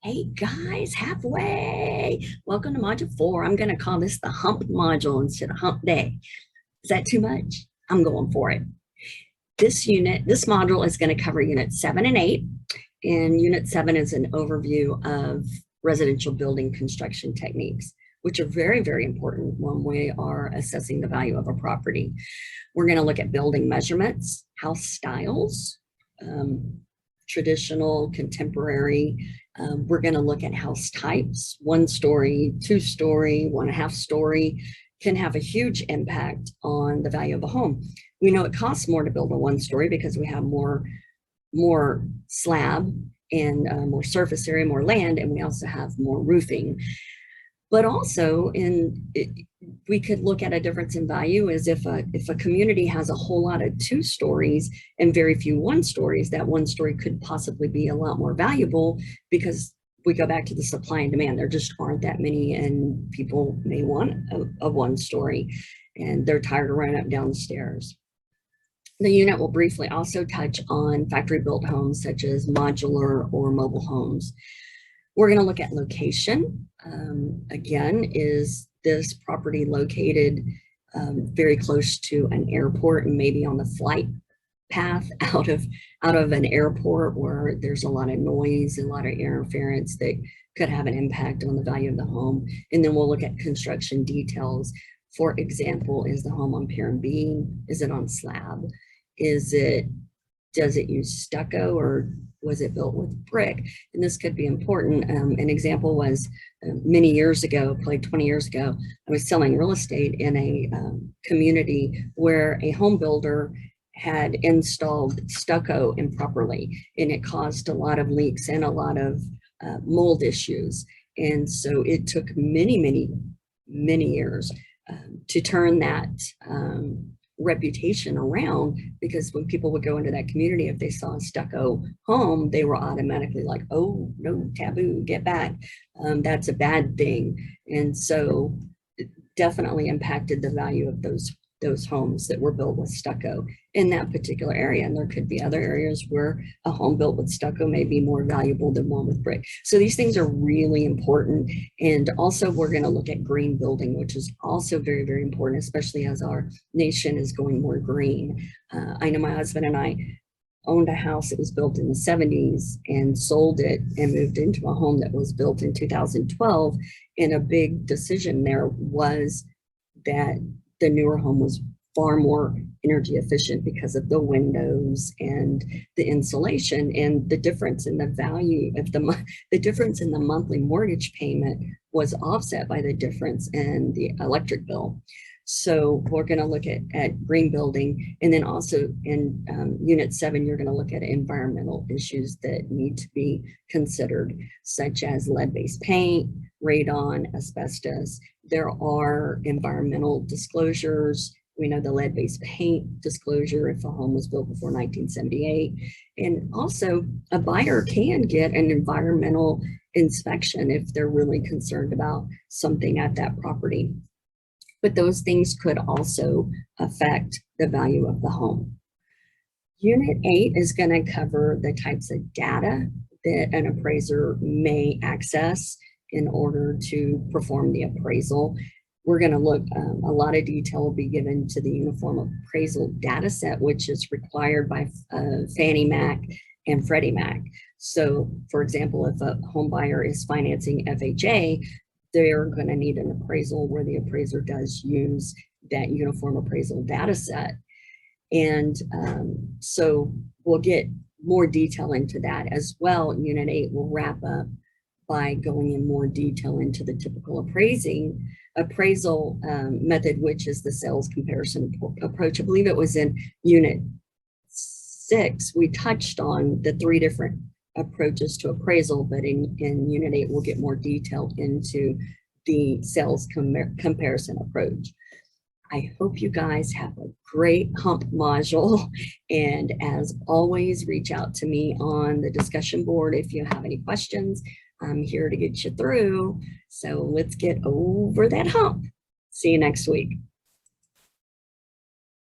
Hey guys, halfway. Welcome to module 4. I'm going to call this the hump module instead of hump day. Is that too much? I'm going for it. This module is going to cover unit 7 and 8. And unit 7 is an overview of residential building construction techniques, which are very, very important when we are assessing the value of a property. We're going to look at building measurements, house styles, traditional, contemporary. We're going to look at house types. 1-story, 2-story, 1.5-story can have a huge impact on the value of a home. We know it costs more to build a 1-story because we have more slab and more surface area, more land, and we also have more roofing. But also we could look at a difference in value as if a community has a whole lot of 2 stories and very few 1-stories, that 1-story could possibly be a lot more valuable because we go back to the supply and demand. There just aren't that many, and people may want a 1-story and they're tired of running up and down the stairs. The unit will briefly also touch on factory built homes such as modular or mobile homes. We're going to look at location. Again, is this property located very close to an airport and maybe on the flight path out of an airport where there's a lot of noise, a lot of interference that could have an impact on the value of the home. And then we'll look at construction details. For example, is the home on pier and beam? Is it on slab? Does it use stucco, or was it built with brick? And this could be important. An example was many years ago, probably 20 years ago, I was selling real estate in a community where a home builder had installed stucco improperly, and it caused a lot of leaks and a lot of mold issues. And so it took many years to turn that reputation around, because when people would go into that community, if they saw a stucco home, they were automatically like, oh no, taboo, get back. That's a bad thing. And so it definitely impacted the value of those homes that were built with stucco in that particular area. And there could be other areas where a home built with stucco may be more valuable than one with brick. So these things are really important. And also we're going to look at green building, which is also very, very important, especially as our nation is going more green. I know my husband and I owned a house that was built in the 70s and sold it and moved into a home that was built in 2012. And a big decision there was that the newer home was far more energy efficient because of the windows and the insulation, and the difference in the value of the difference in the monthly mortgage payment was offset by the difference in the electric bill. So we're going to look at green building, and then also in unit 7, you're going to look at environmental issues that need to be considered, such as lead-based paint, radon, asbestos. There are environmental disclosures. We know the lead-based paint disclosure if a home was built before 1978. And also a buyer can get an environmental inspection if they're really concerned about something at that property. But those things could also affect the value of the home. Unit 8 is going to cover the types of data that an appraiser may access in order to perform the appraisal. We're going to look, a lot of detail will be given to the Uniform Appraisal Data Set, which is required by Fannie Mac and Freddie Mac. So, for example, if a home buyer is financing FHA, they're going to need an appraisal where the appraiser does use that Uniform Appraisal Data Set. And so we'll get more detail into that as well. Unit 8 will wrap up by going in more detail into the typical appraisal method, which is the sales comparison approach. I believe it was in unit 6, we touched on the 3 different approaches to appraisal, but in unit 8, we'll get more detail into the sales comparison approach. I hope you guys have a great hump module. And as always, reach out to me on the discussion board if you have any questions. I'm here to get you through. So let's get over that hump. See you next week.